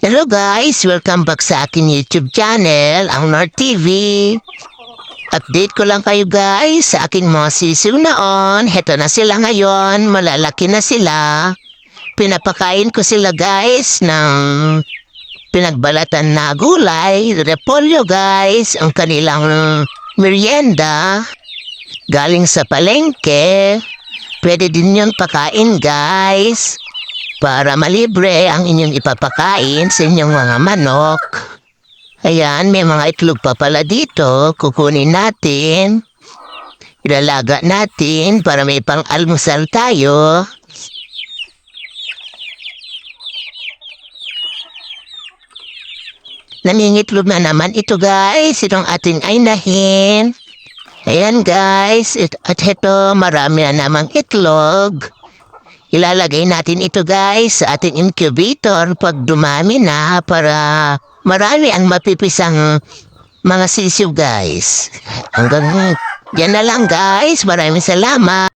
Hello guys! Welcome back sa akin YouTube channel, ang North TV. Update ko lang kayo guys sa aking mga sisiw naon. Heto na sila ngayon, malalaki na sila. Pinapakain ko sila guys ng pinagbalatan na gulay, repolyo guys, ang kanilang merienda. Galing sa palengke. Pwede din yun pakain guys. Para malibre ang inyong ipapakain sa inyong mga manok. Ayan, may mga itlog pa pala dito. Kukunin natin. Ilalaga natin para may pang-almusal tayo. Nangingitlog na naman ito guys. Itong ating aynahin. Ayan guys. At ito, marami na namang itlog. Ilalagay natin ito guys sa ating incubator pag dumami na para marami ang mapipisang mga sisiw guys. Hanggang yan na lang guys. Maraming salamat.